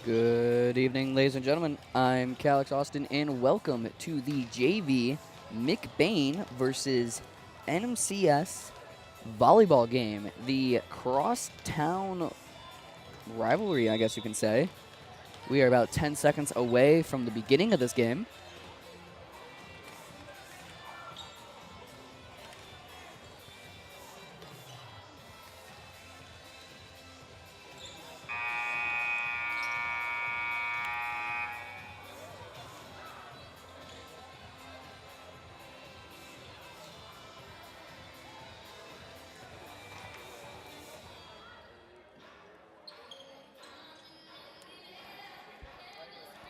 Good evening, ladies and gentlemen. I'm Calix Austin, and welcome to the JV McBain versus NMCS volleyball game, the cross-town rivalry, I guess you can say. We are about 10 seconds away from the beginning of this game.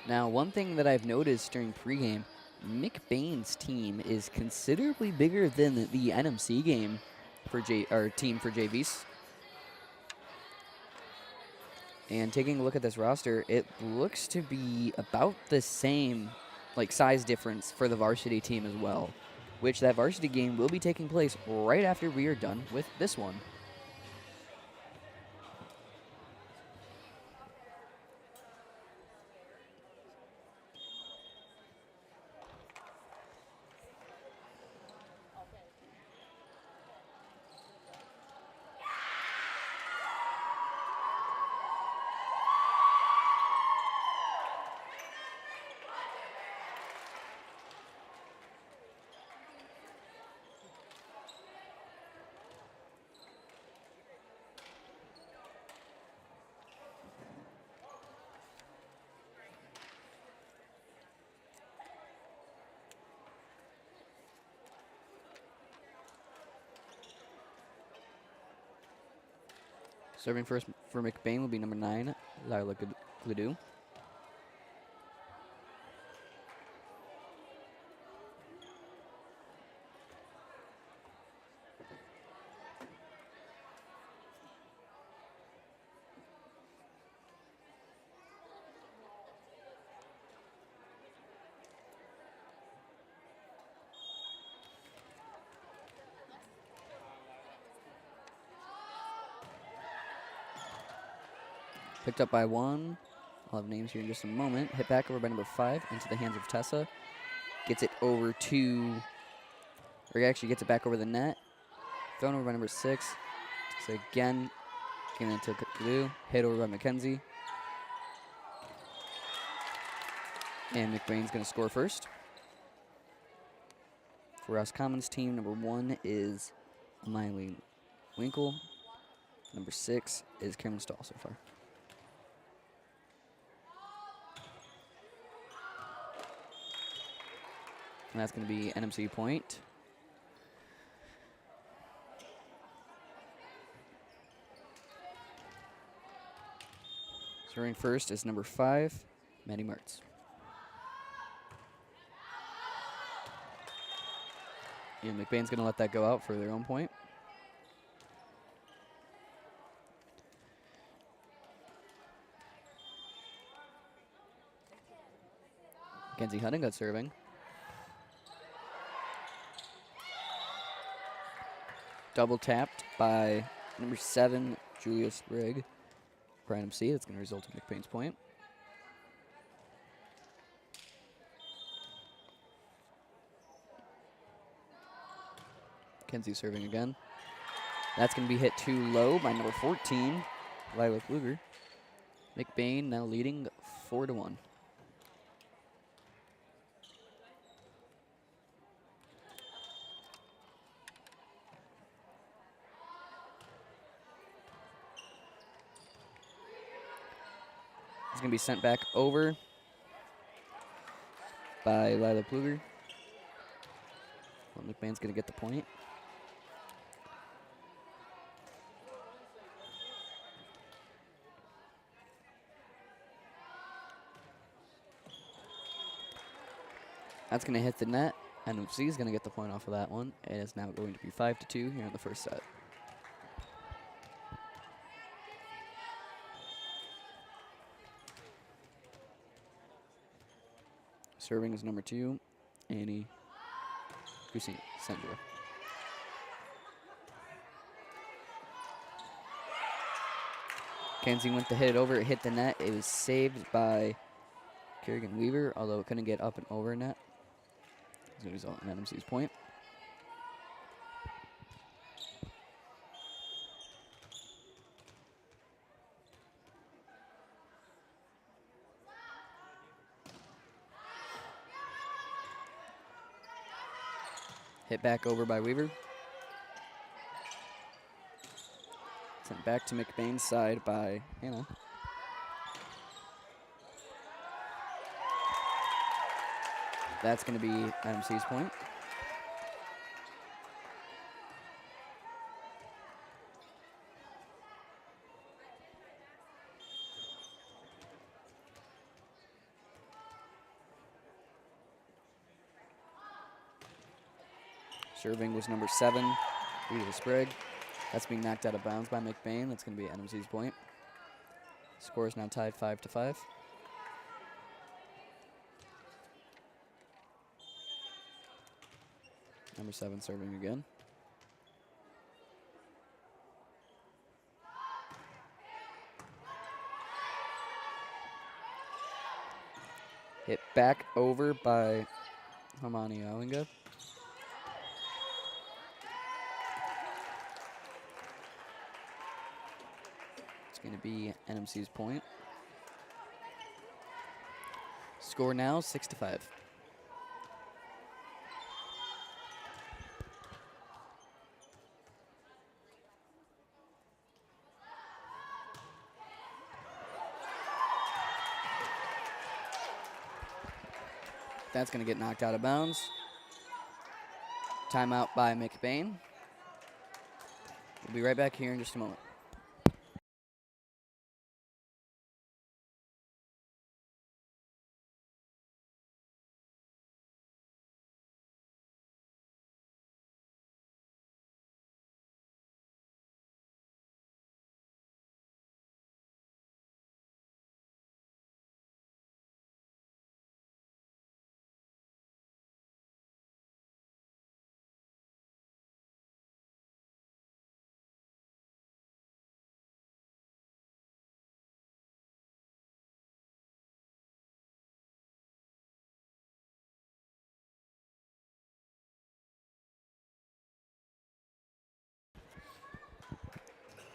Now, one thing that I've noticed during pregame, McBain's team is considerably bigger than the NMC game for team for JVs. And taking a look at this roster, it looks to be about the same size difference for the varsity team as well, which that varsity game will be taking place right after we are done with this one. Serving first for McBain will be number 9, Lila Gludu. Picked up by 1. I'll have names here in just a moment. Hit back over by number 5 into the hands of Tessa. Gets it over to, or actually gets it back over the net. Thrown over by number 6. So again, getting into Gludu. Hit over by Mackenzie. And McBain's going to score first. For Roscommon's team, number 1 is Miley Winkle. Number 6 is Cameron Stahl so far. And that's going to be NMC point. Serving first is number 5, Maddie Mertz. And McBain's going to let that go out for their own point. Mackenzie Huntingott serving. Double tapped by number 7, Julia Sprigg for NMC. That's going to result in McBain's point. Mackenzie serving again. That's going to be hit too low by number 14, Lila Kluger. McBain now leading 4-1. It's going to be sent back over by Lila Pluger. Well, McBain's going to get the point. That's going to hit the net. NMC is going to get the point off of that one. It is now going to be 5-2 here in the first set. Serving is number 2, Annie Sandra. Kenzie went to hit it over. It hit the net. It was saved by Kerrigan Weaver, although it couldn't get up and over net. As a result, in NMC's point. Hit back over by Weaver. Sent back to McBain's side by Hannah. That's going to be NMC's point. Serving was number 7, Rita Sprague. That's being knocked out of bounds by McBain. That's going to be NMC's point. Score is now tied 5-5. Number 7 serving again. Hit back over by Hamani Alinga. It's going to be NMC's point. Score now 6-5. That's going to get knocked out of bounds. Timeout by McBain. We'll be right back here in just a moment.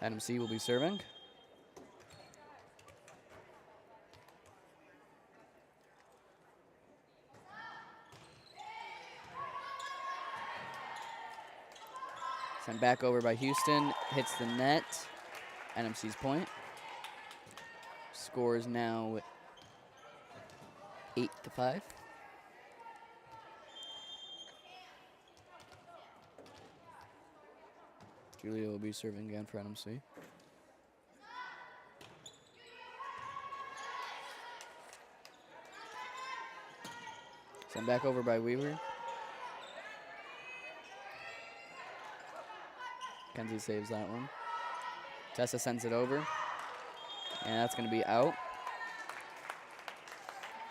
NMC will be serving. Sent back over by Houston. Hits the net. NMC's point. Score is now 8-5. Julia will be serving again for NMC. Sent back over by Weaver. Kenzie saves that one. Tessa sends it over. And that's going to be out.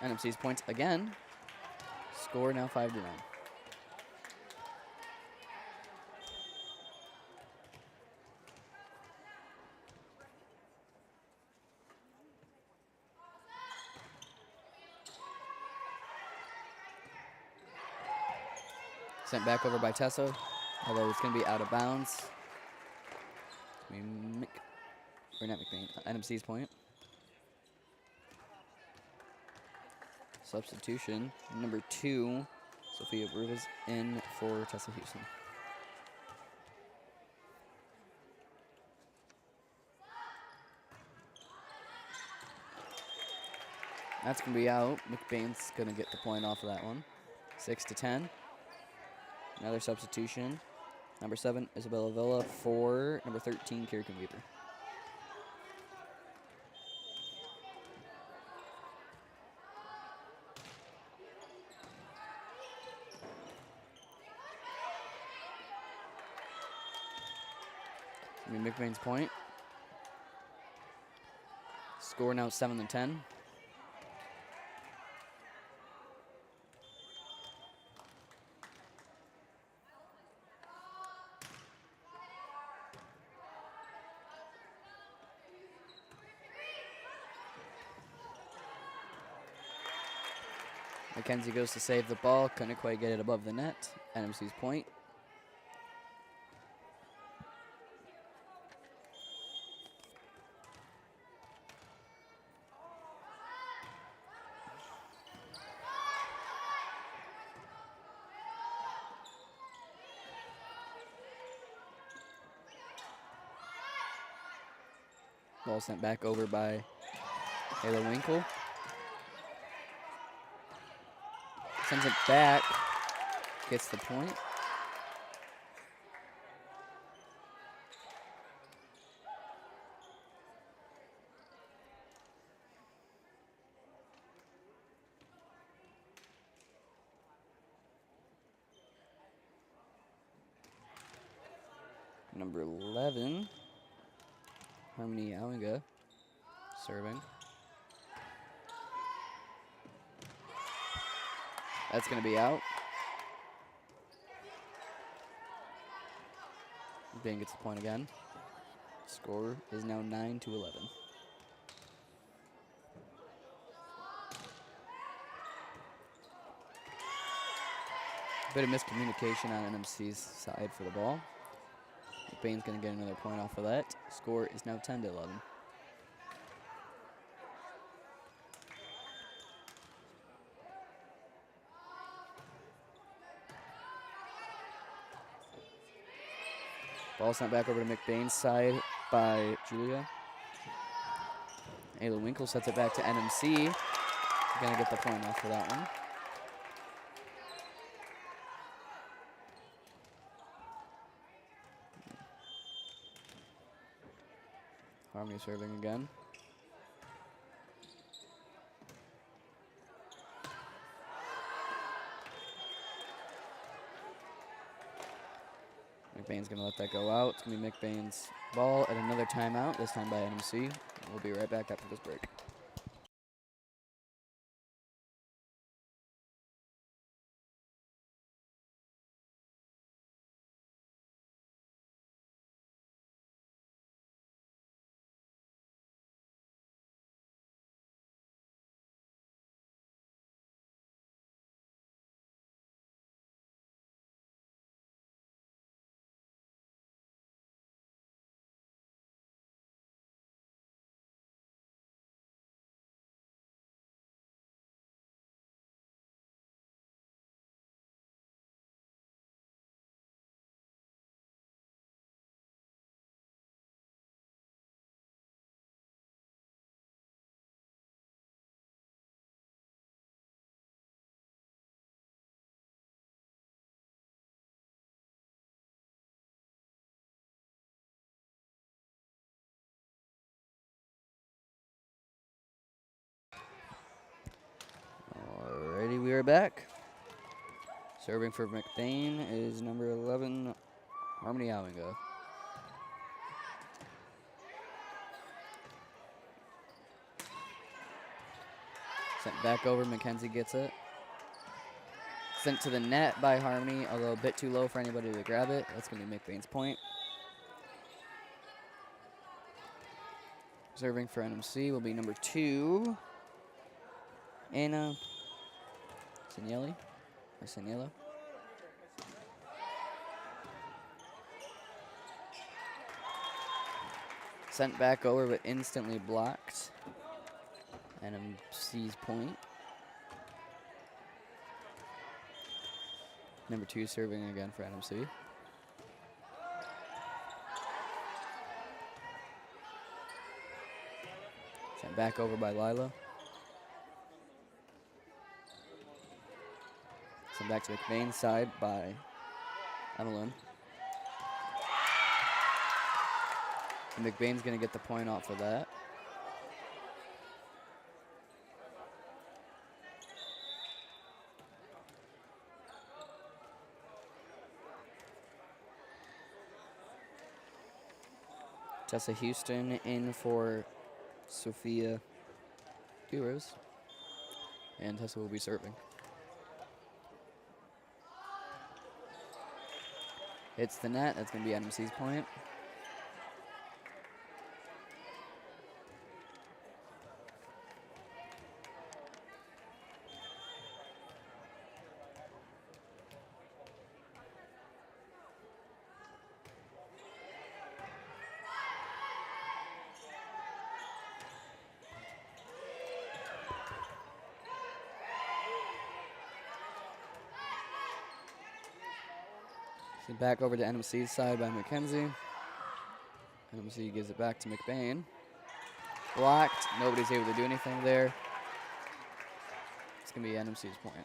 NMC's points again. Score now 5-9. Sent back over by Tessa, although it's going to be out of bounds. Not McBain, NMC's point. Substitution, number 2, Sophia Bruvis in for Tessa Houston. That's going to be out. McBain's going to get the point off of that one. 6-10. Another substitution. Number 7, Isabella Villa for number 13, Kerrigan Weaver. McBain's point. Score now 7-10. Mackenzie goes to save the ball. Couldn't quite get it above the net. NMC's point. Ball sent back over by Ayla Winkle. Sends it back. Gets the point. Number 11, Harmony Alinga, serving. That's going to be out. Bain gets the point again. Score is now 9-11. Bit of miscommunication on NMC's side for the ball. Bain's going to get another point off of that. Score is now 10-11. Ball sent back over to McBain's side by Julia. Ayla Winkle sets it back to NMC. Going to get the point off for that one. Harmony serving again. McBain's going to let that go out. It's going to be McBain's ball at another timeout, this time by NMC. We'll be right back after this break. Alrighty, we are back. Serving for McBain is number 11, Harmony Alinga. Sent back over, Mackenzie gets it. Sent to the net by Harmony, although a bit too low for anybody to grab it. That's going to be McBain's point. Serving for NMC will be number 2, Anna Sanielli, or Saniela. Sent back over, but instantly blocked. NMC's point. Number 2 serving again for NMC. Sent back over by Lila. Sent back to McBain's side by Evelyn. And McBain's going to get the point off for that. Tessa Houston in for Sophia Duros. And Tessa will be serving. Hits the net. That's going to be NMC's point. Back over to NMC's side by McKenzie. NMC gives it back to McBain. Blocked. Nobody's able to do anything there. It's going to be NMC's point.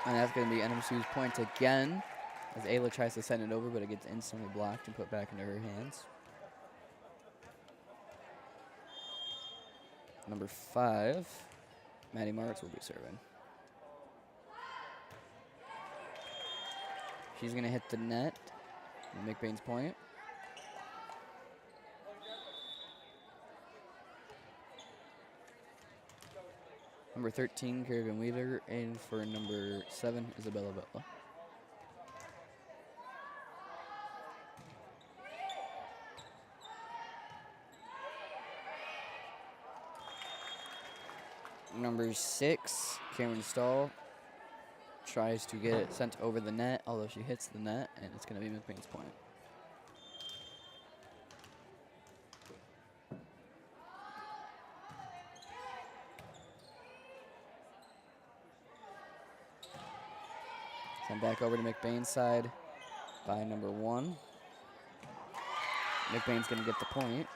And that's going to be NMC's point again, as Ayla tries to send it over, but it gets instantly blocked and put back into her hands. Number 5, Maddie Marks will be serving. She's going to hit the net. McBain's point. Number 13, Kerrigan Weaver, and for number 7, Isabella Bella. Number 6, Cameron Stahl, tries to get it sent over the net, although she hits the net, and it's going to be McBain's point. Sent back over to McBain's side by number 1. McBain's going to get the point.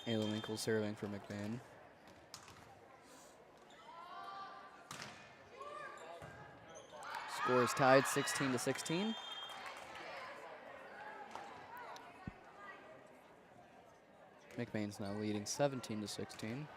Ayla Winkle serving for McBain. Score is tied 16-16. McBain's now leading 17-16.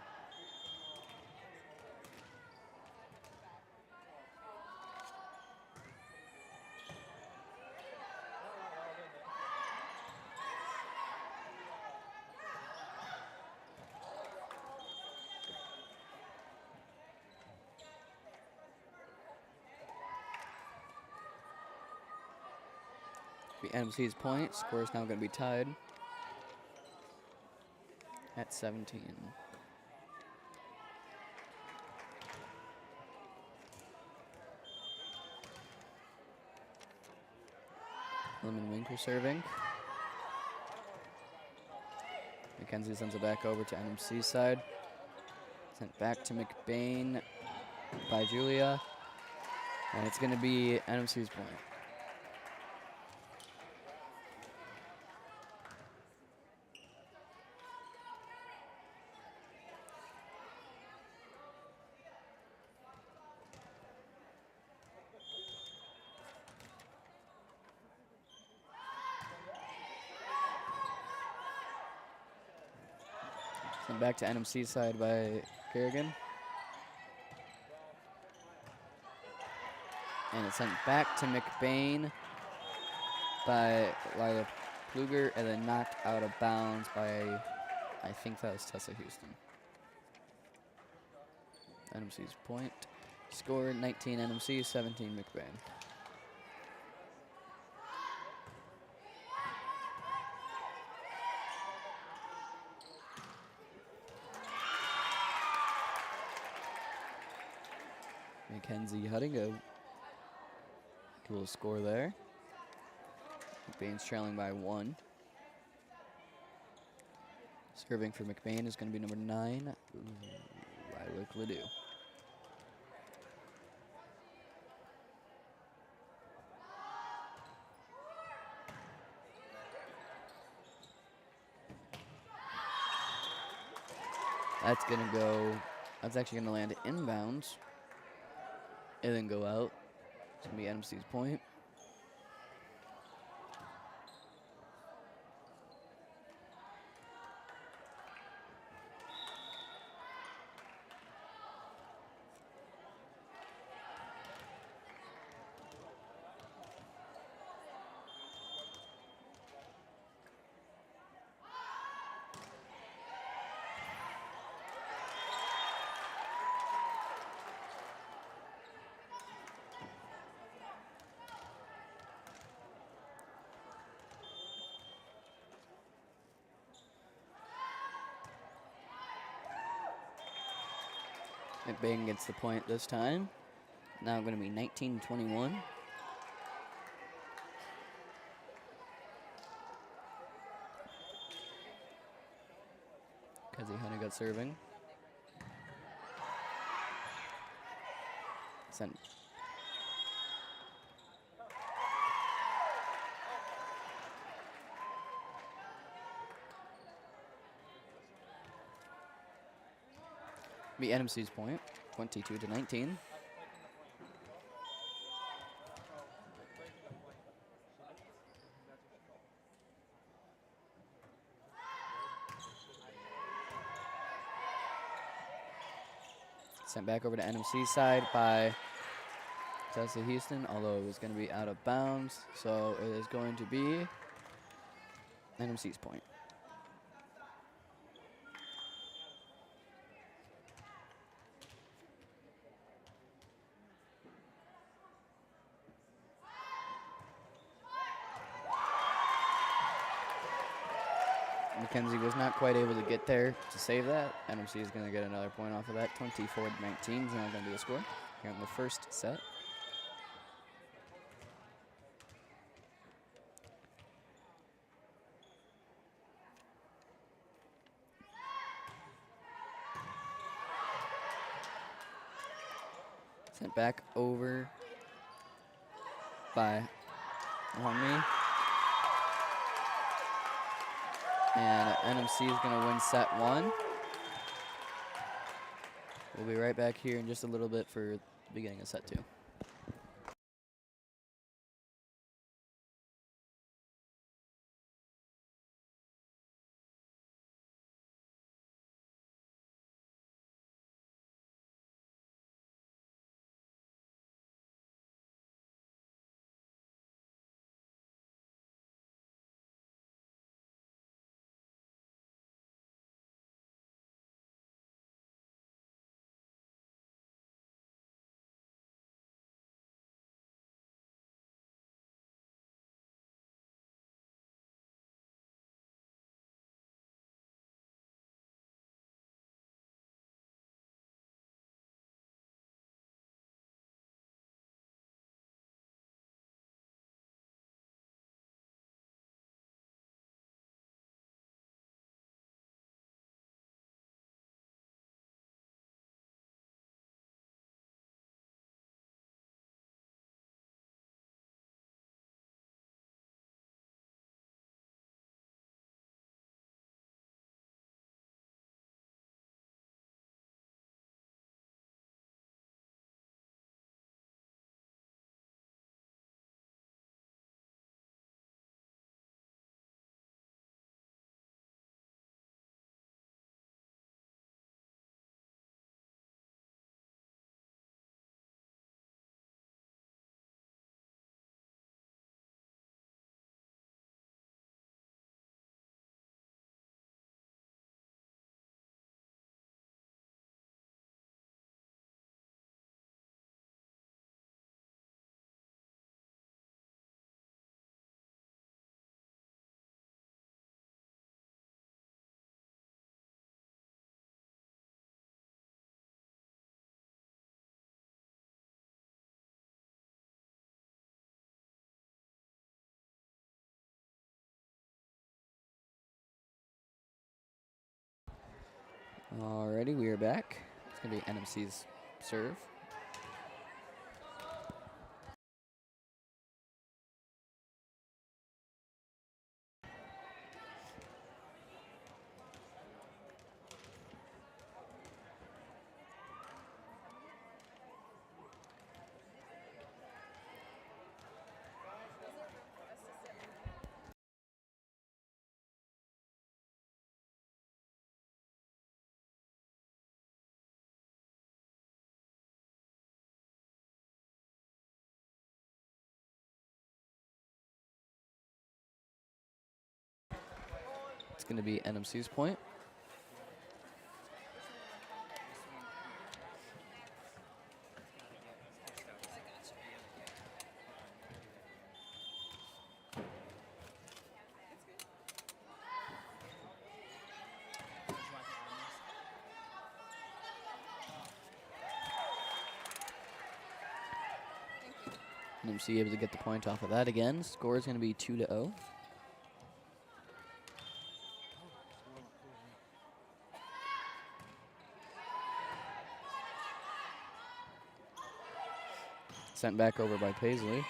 The NMC's point. Score is now going to be tied at 17. Lemon Winkle serving. McKenzie sends it back over to NMC's side. Sent back to McBain by Julia. And it's going to be NMC's point. Sent back to NMC's side by Kerrigan. And it's sent back to McBain by Lila Pluger, and then knocked out of bounds by, I think that was Tessa Houston. NMC's point. Score 19 NMC, 17 McBain. Mackenzie Hutting, a little score there. McBain's trailing by 1. Serving for McBain is going to be number 9, Lilac Ledoux. That's going to go, that's actually going to land inbounds and then go out. It's going to be NMC's point. McBain gets the point this time. Now going to be 19-21. Kezi Honeygut serving. Sent. Be NMC's point, 22-19. Sent back over to NMC's side by Tessa Houston, although it was going to be out of bounds. So it is going to be NMC's point. McKenzie was not quite able to get there to save that. NMC is going to get another point off of that. 24-19 is now going to be the score here in the first set. Sent back over by Honmi. And NMC is going to win set one. We'll be right back here in just a little bit for the beginning of set two. Alrighty, we are back. It's going to be NMC's serve. It's going to be NMC's point. NMC able to get the point off of that again. Score is going to be 2-0. Sent back over by Paisley.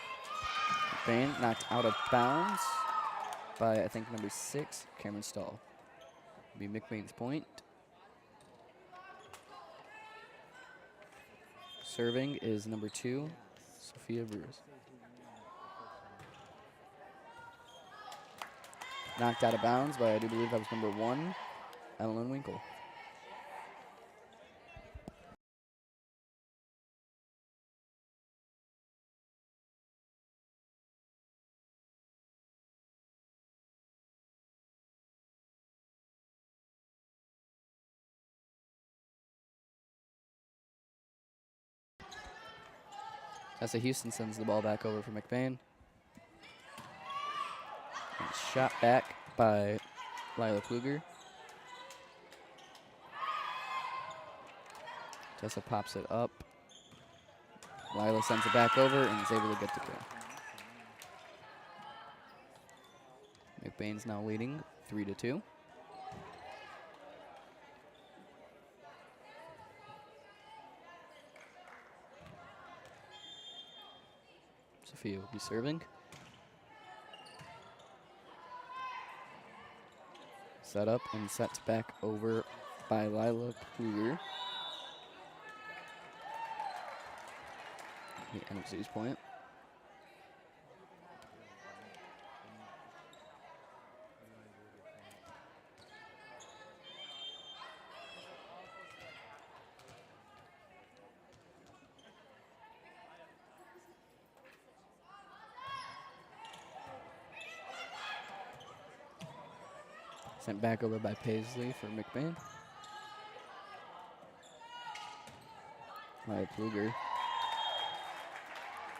McBain knocked out of bounds by, I think, number 6, Cameron Stahl. Be McBain's point. Serving is number 2, Sophia Brewers. Knocked out of bounds by, I do believe that was number 1, Evelyn Winkle. Tessa Houston sends the ball back over for McBain. And shot back by Lila Kluger. Tessa pops it up. Lila sends it back over and is able to get the kill. McBain's now leading 3-2. Sophia will be serving. Set up and sets back over by Lila Kluger. The NMC's point. Sent back over by Paisley for McBain. Lila Kluger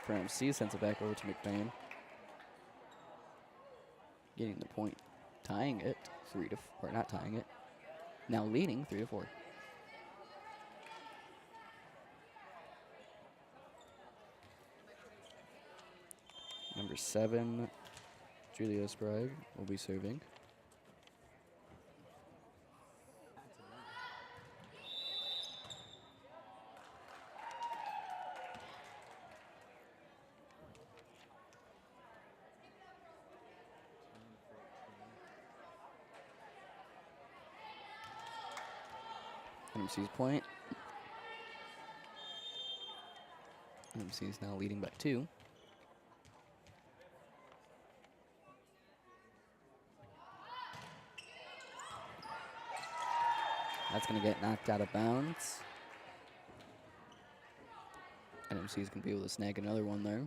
for NMC sends it back over to McBain. Getting the point, tying it 3-4, or not tying it. Now leading 3-4. Number 7, Julia Sprague will be serving. NMC's point. NMC is now leading by 2. That's going to get knocked out of bounds. NMC is going to be able to snag another one there.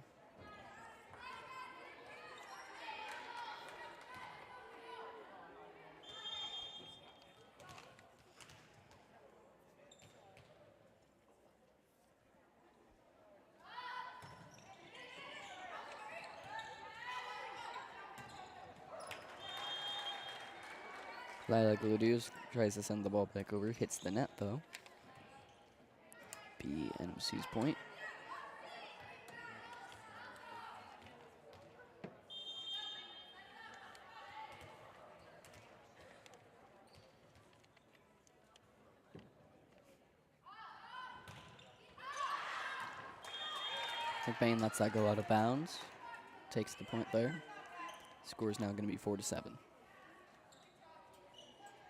Lila Gludeus tries to send the ball back over, hits the net though. Be NMC's point. McBain lets that go out of bounds. Takes the point there. Score is now going to be 4-7.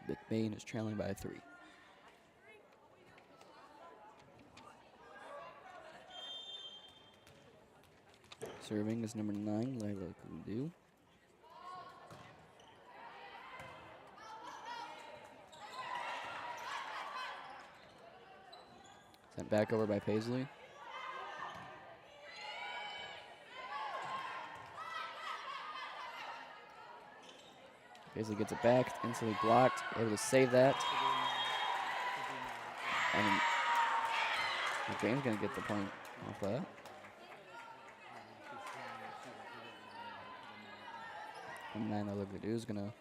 McBain is trailing by 3. Serving is number 9, Lila Kundu. Sent back over by Paisley. Paisley gets it back, instantly blocked, able to save that. And McBain's going to get the point off that. And 9 Olivia is going to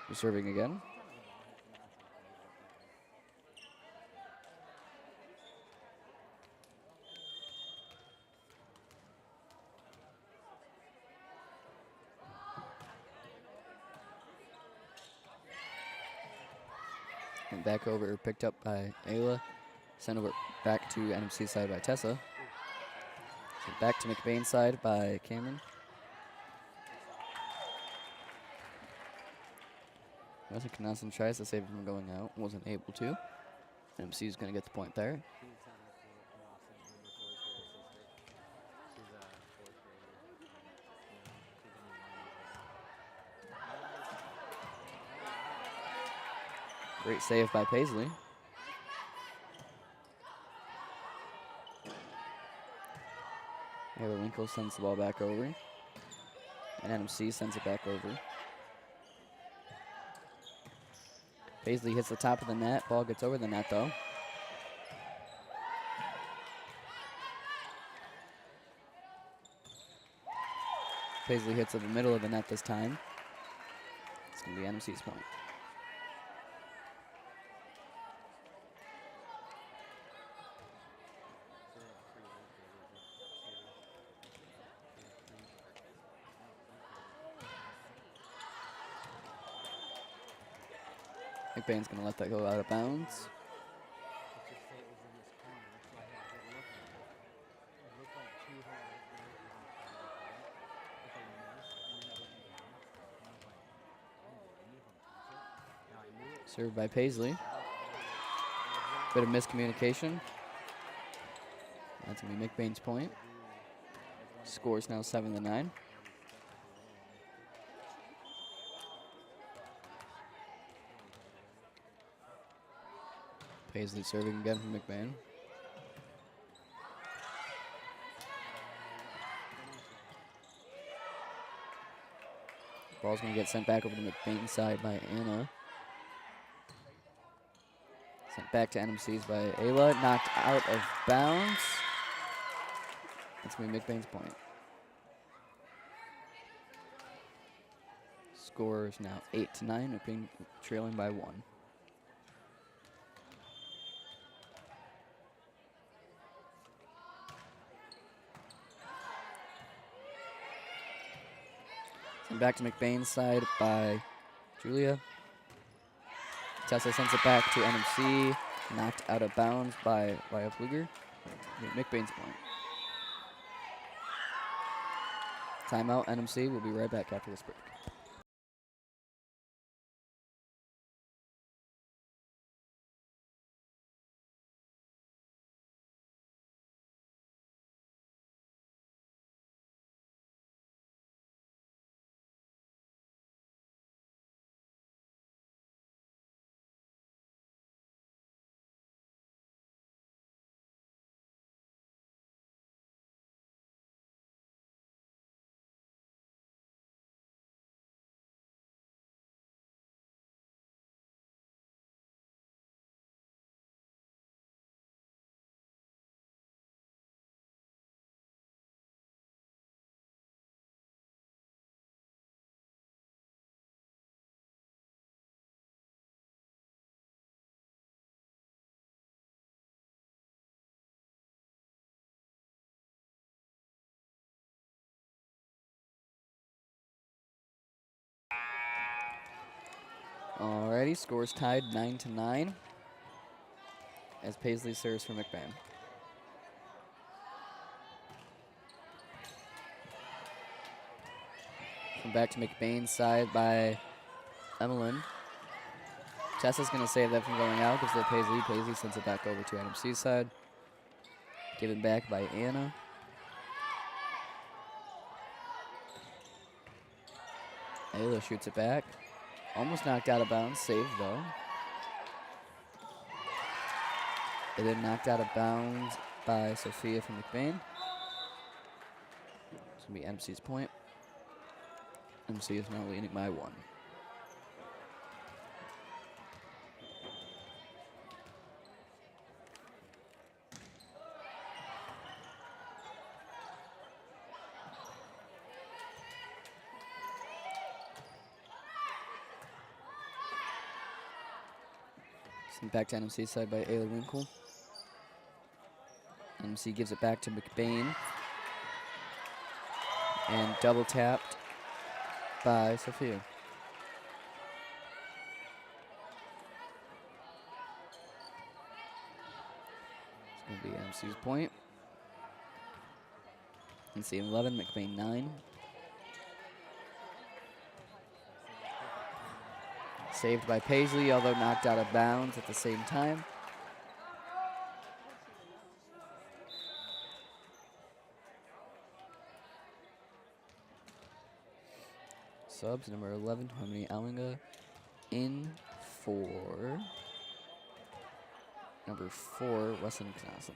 be serving again. Sent back over, picked up by Ayla. Sent over back to NMC side by Tessa. Sent back to McBain side by Cameron. Wesley Knudsen tries to save it from going out. Wasn't able to. NMC is going to get the point there. Great save by Paisley. Ayla Winkle sends the ball back over. And NMC sends it back over. Paisley hits the top of the net. Ball gets over the net, though. Paisley hits at the middle of the net this time. It's going to be NMC's point. McBain's going to let that go out of bounds. Served by Paisley. Bit of miscommunication. That's going to be McBain's point. Score's now 7-9. Paisley serving again from McBain. Ball's going to get sent back over to McBain's side by Anna. Sent back to NMC's by Ayla. Knocked out of bounds. That's going to be McBain's point. Score is now 8-9. McBain trailing by 1. Sent back to McBain's side by Julia. Tessa sends it back to NMC. Knocked out of bounds by Laya Pfluger. McBain's point. Timeout, NMC. We'll be right back after this break. Alrighty, scores tied 9-9 as Paisley serves for McBain. Come back to McBain's side by Emmeline. Tessa's going to save that from going out. Gives it to Paisley. Paisley sends it back over to NMC's side. Given back by Anna. Ayla shoots it back. Almost knocked out of bounds. Saved, though. It then knocked out of bounds by Sophia from McBain. It's going to be NMC's point. NMC is now leading by 1. Sent back to NMC's side by Ayla Winkle. NMC gives it back to McBain. And double tapped by Sophia. It'll be NMC's point. NC 11, McBain 9. Saved by Paisley, although knocked out of bounds at the same time. Subs, number 11, Harmony Allinga, in for number 4, Wesson Knassen.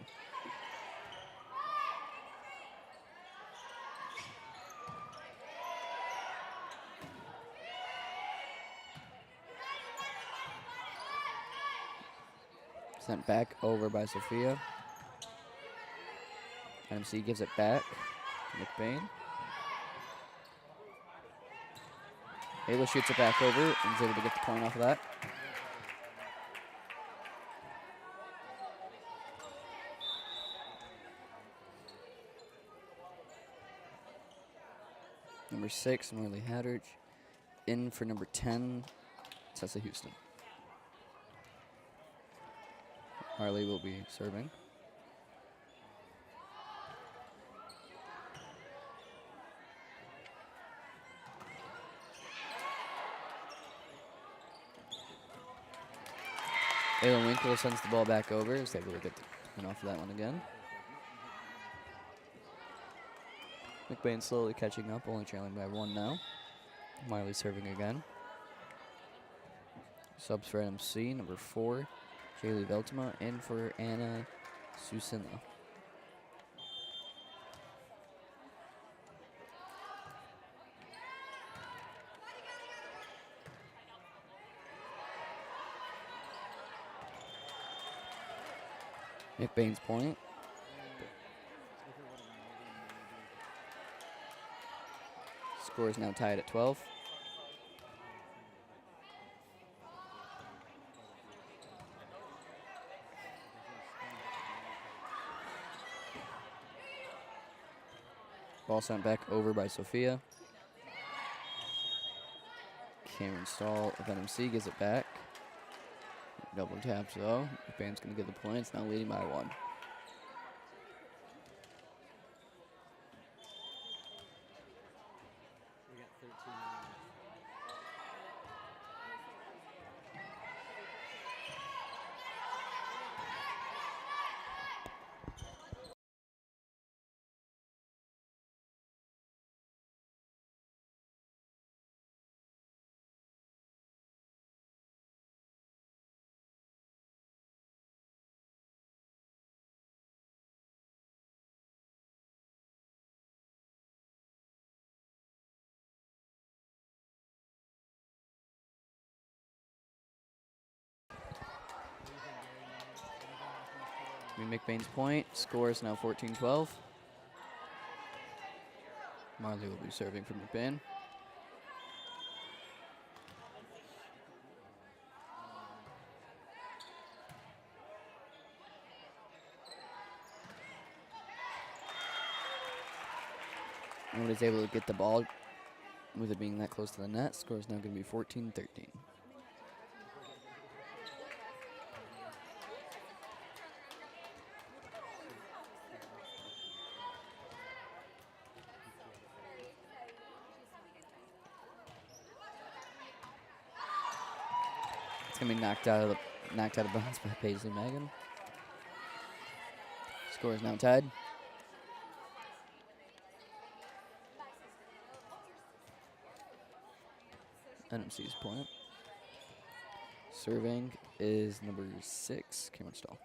Sent back over by Sophia. NMC gives it back to McBain. Ayla shoots it back over and is able to get the point off of that. Number 6, Marley Haddridge. In for number 10, Tessa Houston. Harley will be serving. Ayla Winkler sends the ball back over. Is able to get the point off of that one again. McBain slowly catching up, only trailing by 1 now. Marley serving again. Subs for NMC, number 4, Jaylee Veltema, in for Anna Susina. McBain's point. Score is now tied at 12. Ball sent back over by Sophia. Cameron Stahl of NMC gives it back. Double taps though. McBain's going to get the points, now leading by 1. McBain's point. Score is now 14-12. Marley will be serving for McBain. Nobody's able to get the ball with it being that close to the net. Score is now going to be 14-13. It's going to be knocked out of bounds by Paisley Megan. Score is now tied. NMC's point. Serving is number 6, Cameron Stahl.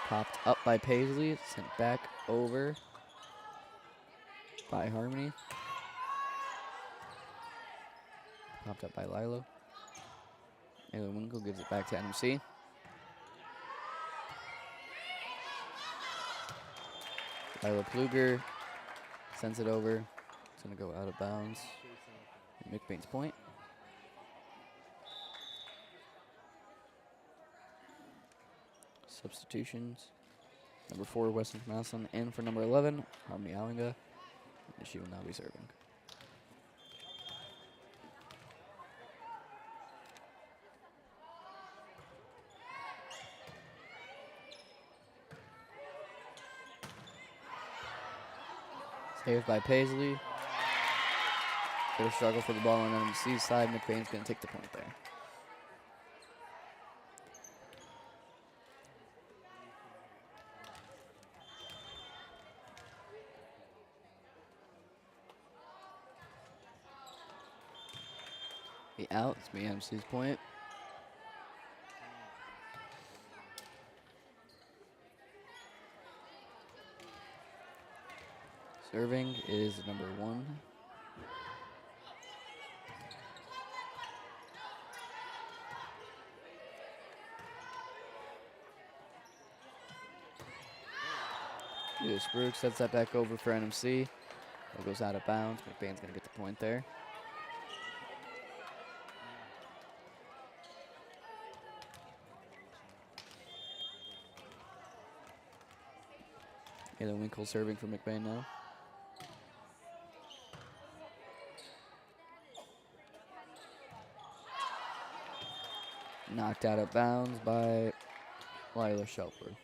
Popped up by Paisley, sent back over by Harmony. Popped up by Lilo. Ayla Winkle gives it back to NMC. Lila Pluger sends it over. It's going to go out of bounds. McBain's point. Substitutions. Number 4, Weston Knassen, in for number 11, Harmony Allinga. And she will now be serving. Saved by Paisley. Bit of struggle for the ball on NMC's side. McBain's going to take the point there. The out. It's going to be NMC's point. Serving is number 1. Julius Brooks sets that back over for NMC. It goes out of bounds. McBain's going to get the point there. Taylor Winkle serving for McBain now. Knocked out of bounds by Lila Shelper.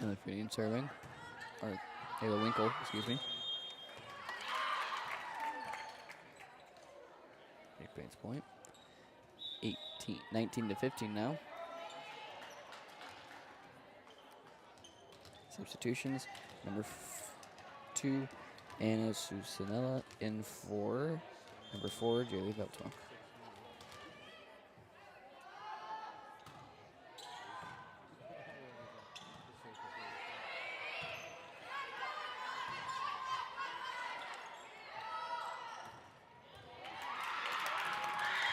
And Lithuanian serving, or Taylor Winkle, excuse me. McBain's point. 19 to 15 now. Substitutions. Number 2, Anna Susanella in 4. Number 4, Jaylee Veltwell.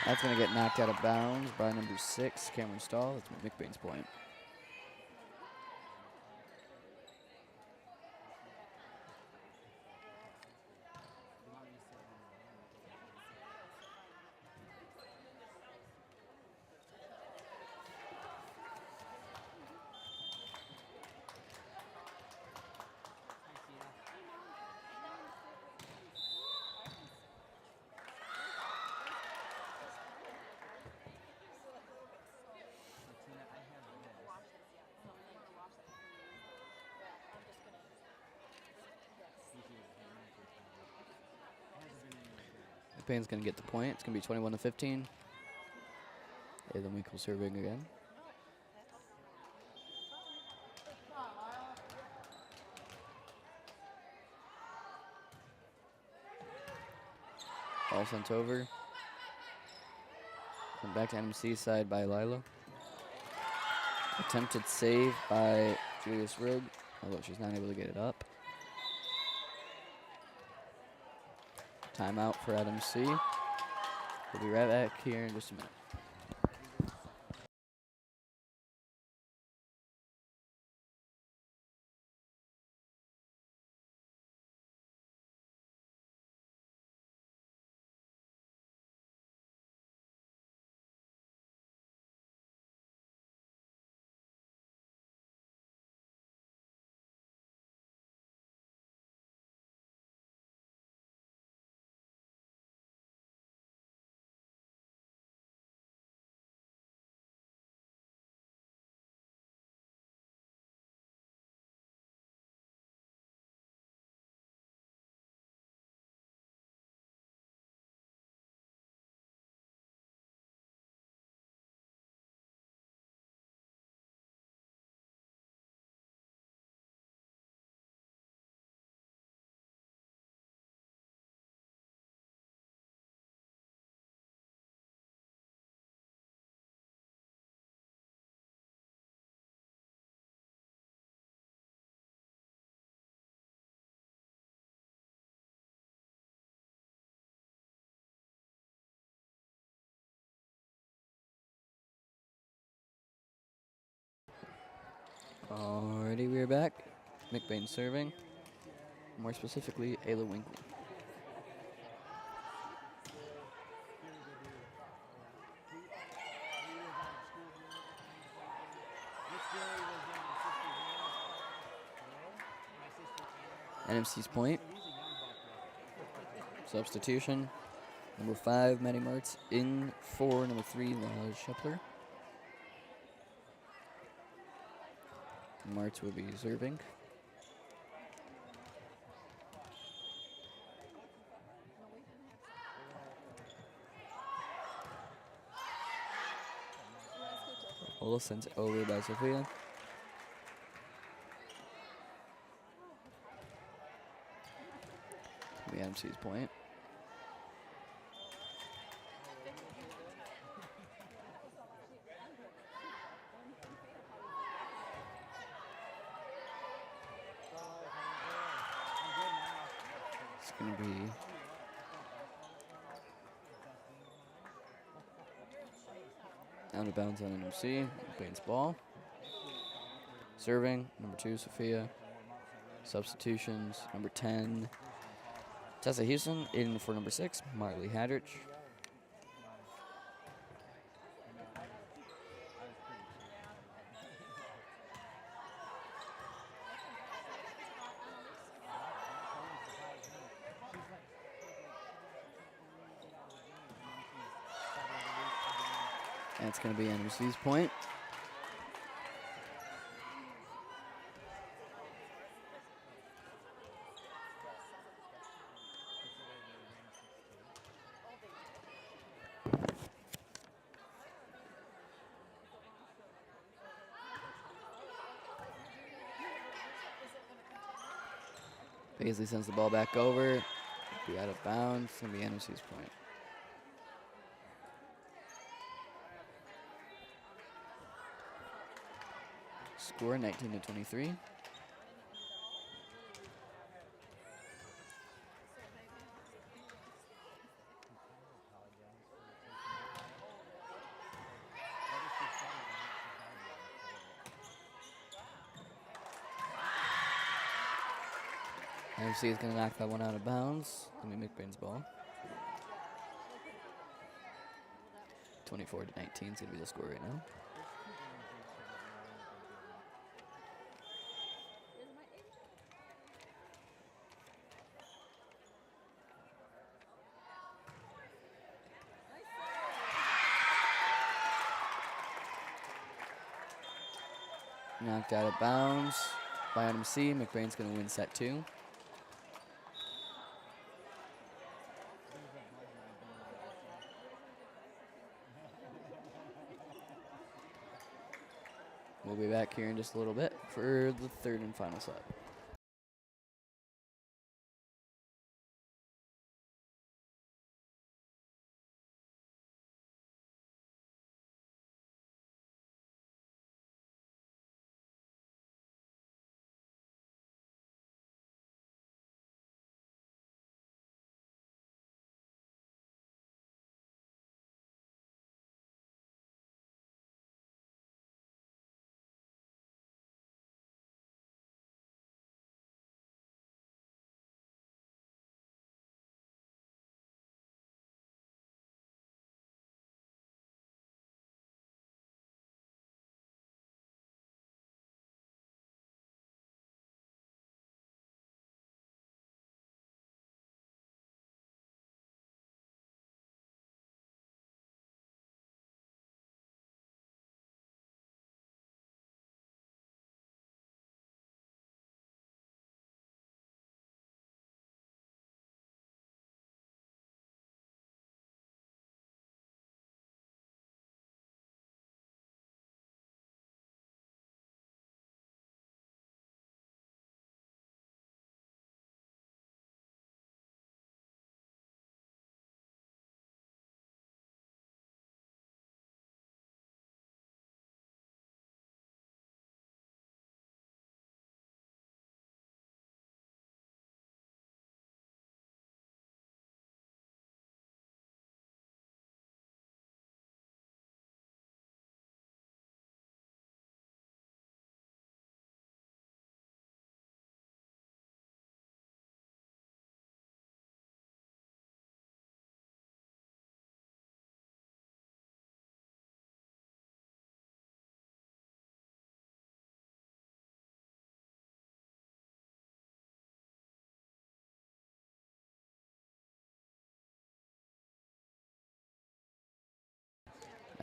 That's going to get knocked out of bounds by number 6, Cameron Stahl. That's McBain's point. McBain's going to get the point. It's going to be 21 to 15. Ayla Winkle serving again. Ball sent over. And back to NMC side by Lila. Attempted save by Julius Rigg, although she's not able to get it up. Timeout for NMC. We'll be right back here in just a minute. Alrighty, we're back. McBain serving. More specifically, Ayla Winkle. NMC's point. Substitution. Number 5, Maddie Martz in for number 3, Laz Shepler. Martz will be serving. Ola sends it over by Sophia. The NMC's point. It's going to be out of bounds on NMC. McBain's ball. Serving, number 2, Sophia. Substitutions, number 10, Tessa Houston. In for number 6, Marley Hadrich. And it's going to be NMC's point. Paisley sends the ball back over. Be out of bounds. It's going to be NMC's point. Score 19-23. NMC is going to knock that one out of bounds. Going to be McBain's ball. 24-19 is going to be the score right now. Knocked out of bounds by NMC. McBain's going to win set 2. We'll be back here in just a little bit for the 3rd and final set.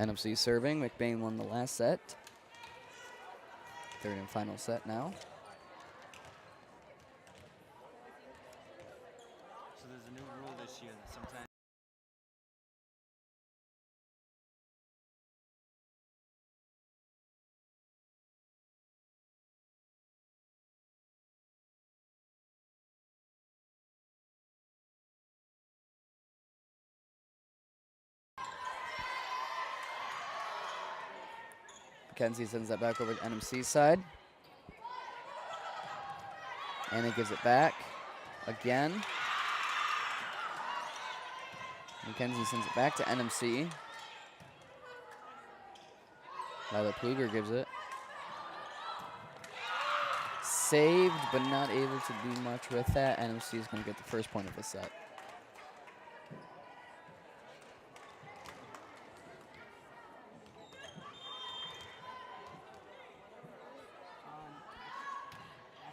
NMC serving. McBain won the last set. Third and final set now. So there's a new rule this year that sometimes Mackenzie sends that back over to NMC's side. And it gives it back again. Mackenzie sends it back to NMC. Lila Pluger gives it. Saved, but not able to do much with that. NMC is going to get the first point of the set.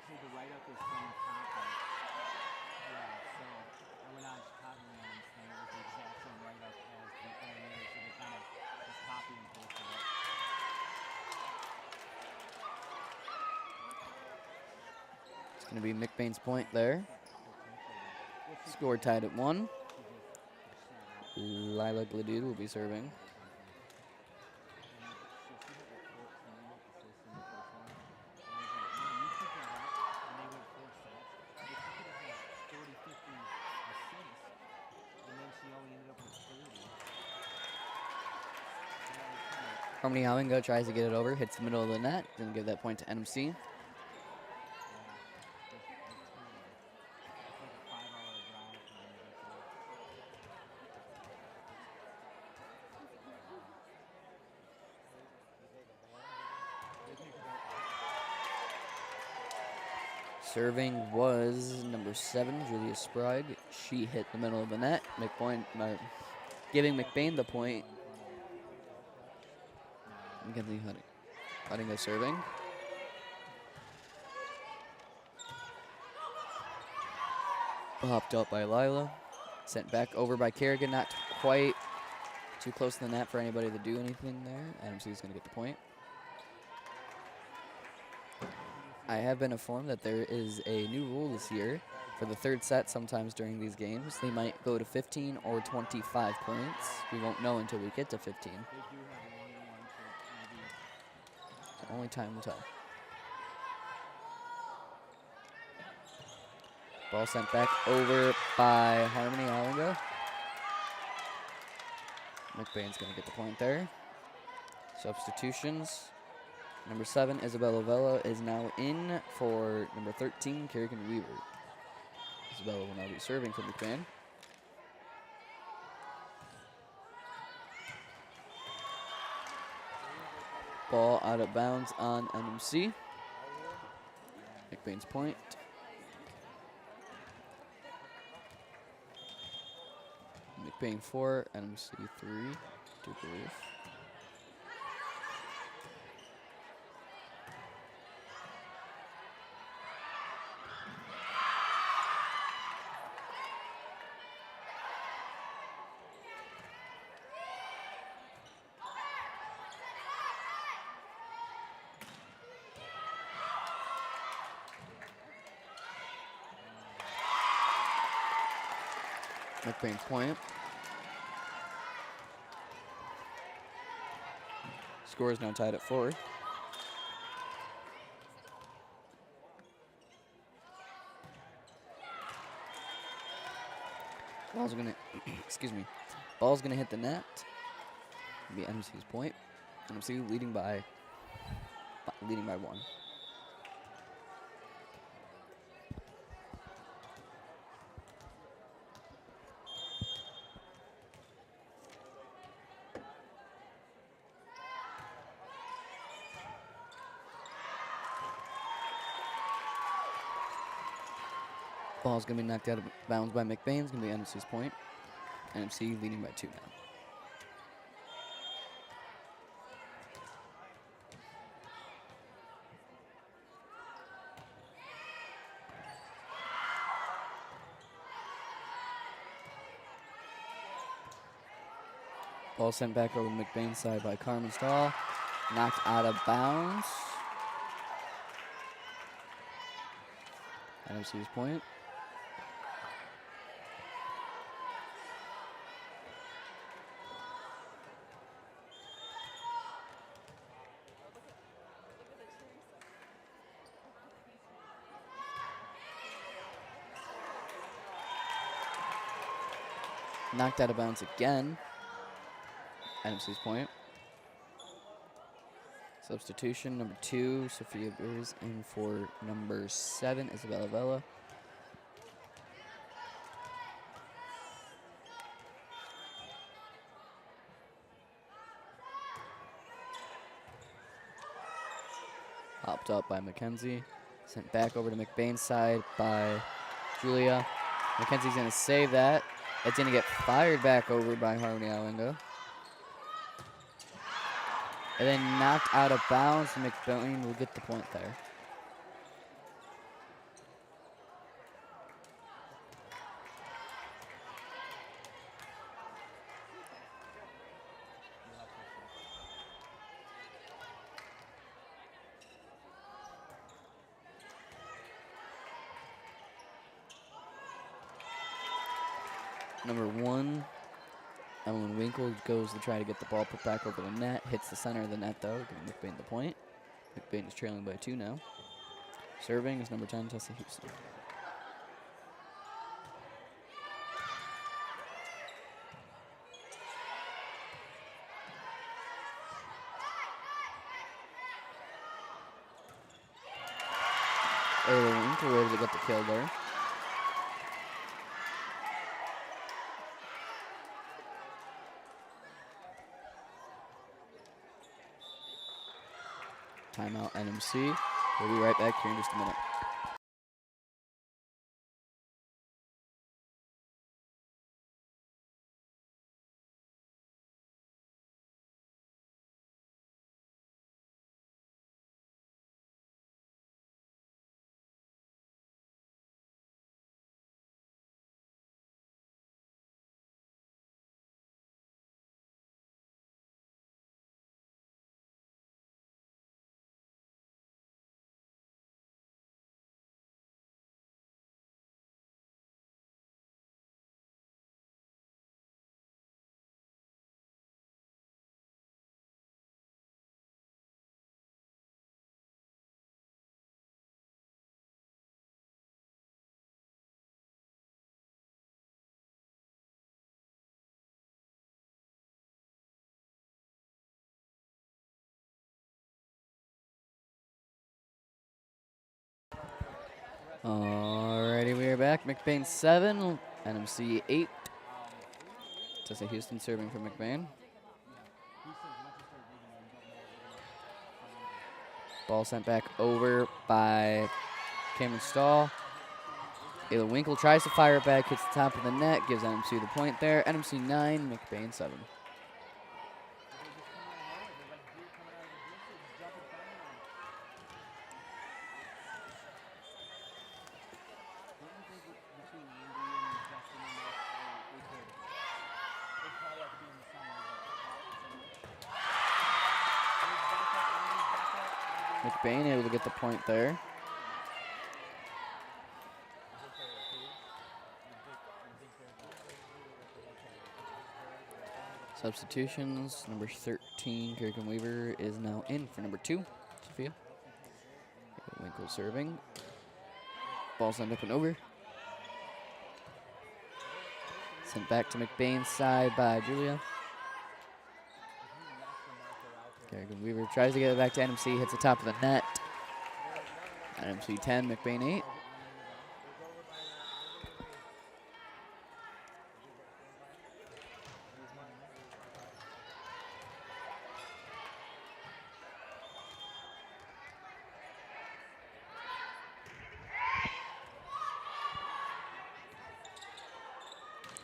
actually the write-up is from the conference. Yeah, so I went on Chicagoland's thing. It was the exact same write-up as the Pioneers, so they kind of just copy and pasted it. It's going to be McBain's point there. Score tied at 1. Lila Gladude will be serving. Harmony Howingo tries to get it over, hits the middle of the net, then give that point to NMC. Serving was number 7, Julia Sprague. She hit the middle of the net, giving McBain the point. Mackenzie cutting the serving. Popped up by Lila. Sent back over by Kerrigan, not quite too close to the net for anybody to do anything there. NMC is going to get the point. I have been informed that there is a new rule this year. For the third set, sometimes during these games, they might go to 15 or 25 points. We won't know until we get to 15. Only time will tell. Ball sent back over by Harmony Allingo. McBain's going to get the point there. Substitutions. Number 7, Isabella Vela, is now in for number 13, Kerrigan Weaver. Isabella will now be serving for McBain. Ball out of bounds on NMC. McBain's point. McBain 4, NMC 3, Duke Relief. McBain's point. Score is now tied at 4. Ball's gonna, excuse me. Ball's gonna hit the net. It'll be NMC's point. NMC leading by 1. Ball's going to be knocked out of bounds by McBain. It's going to be NMC's point. NMC leading by 2 now. Ball sent back over to McBain's side by Carmen Stahl. Knocked out of bounds. NMC's point. Knocked out of bounds again. NMC's point. Substitution number 2, Sophia Beers in for number 7, Isabella Vela. Hopped up by Mackenzie. Sent back over to McBain's side by Julia. Mackenzie's going to save that. It's going to get fired back over by Harmony Alinga. And then knocked out of bounds. McBain will get the point there. Number 1, Emily Winkle goes to try to get the ball put back over the net. Hits the center of the net, though, giving McBain the point. McBain is trailing by 2 now. Serving is number 10, Tessa Houston. Emily Winkle able to get the kill there. Timeout NMC. We'll be right back here in just a minute. Alrighty, we are back. McBain 7, NMC 8. Tessa Houston serving for McBain. Ball sent back over by Cameron Stahl. Ayla Winkle tries to fire it back, hits the top of the net, gives NMC the point there. NMC 9, McBain 7. McBain able to get the point there. Substitutions, number 13, Kirken Weaver is now in for number 2, Sophia. Winkle serving. Ball sent up and over. Sent back to McBain's side by Julia. Kirken Weaver tries to get it back to NMC, hits the top of the net. NMC 10, McBain 8.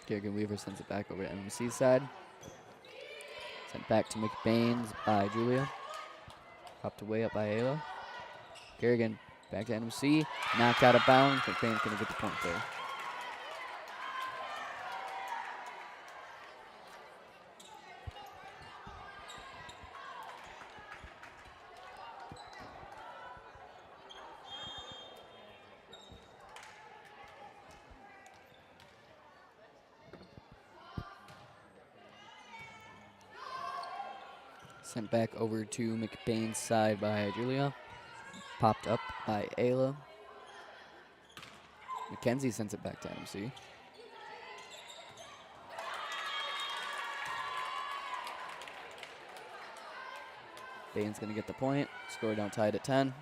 Kirken Weaver sends it back over to NMC's side. Sent back to McBain's by Julia. Popped away up by Ayla. Kerrigan back to NMC. Knocked out of bounds. McBain's going to get the point there. Sent back over to McBain's side by Julia. Popped up by Ayla. Mackenzie sends it back to NMC. Bain's going to get the point. Score down tied at 10.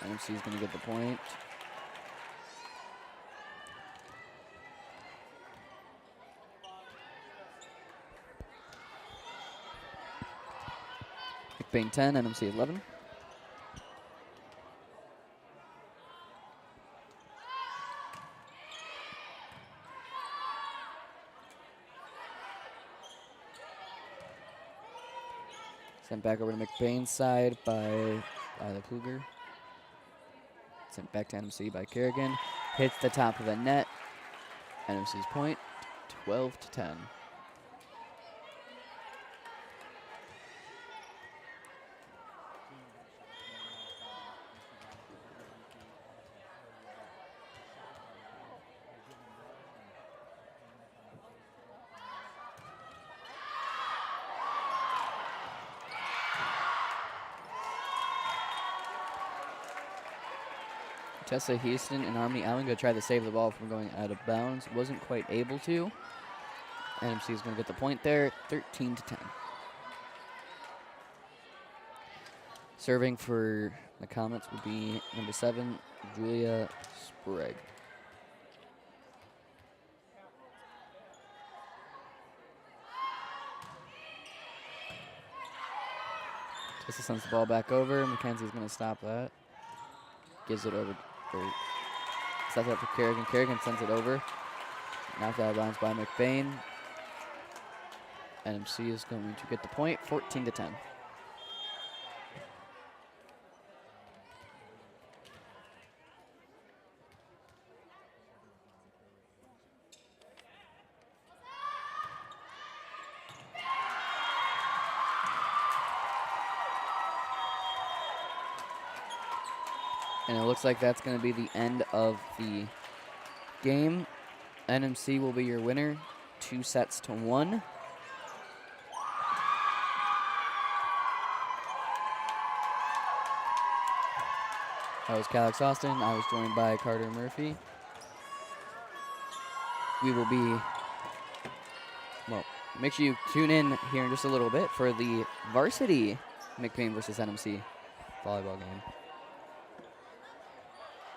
NMC is going to get the point. McBain 10, NMC 11. Sent back over to McBain's side by the Kluger. Sent back to NMC by Kerrigan. Hits the top of the net. NMC's point, 12-10. Tessa Houston and Harmony Allen going to try to save the ball from going out of bounds. Wasn't quite able to. NMC is going to get the point there, 13-10. Serving for the Comets would be number 7, Julia Sprague. Tessa sends the ball back over. Mackenzie's going to stop that. Gives it over. Sets it up for Kerrigan. Kerrigan sends it over. Knocked out of bounds by McBain. NMC is going to get the point, 14-10. And it looks like that's going to be the end of the game. NMC will be your winner, 2-1. I was Calix Austin. I was joined by Carter Murphy. We will be, well, make sure you tune in here in just a little bit for the varsity McBain versus NMC volleyball game.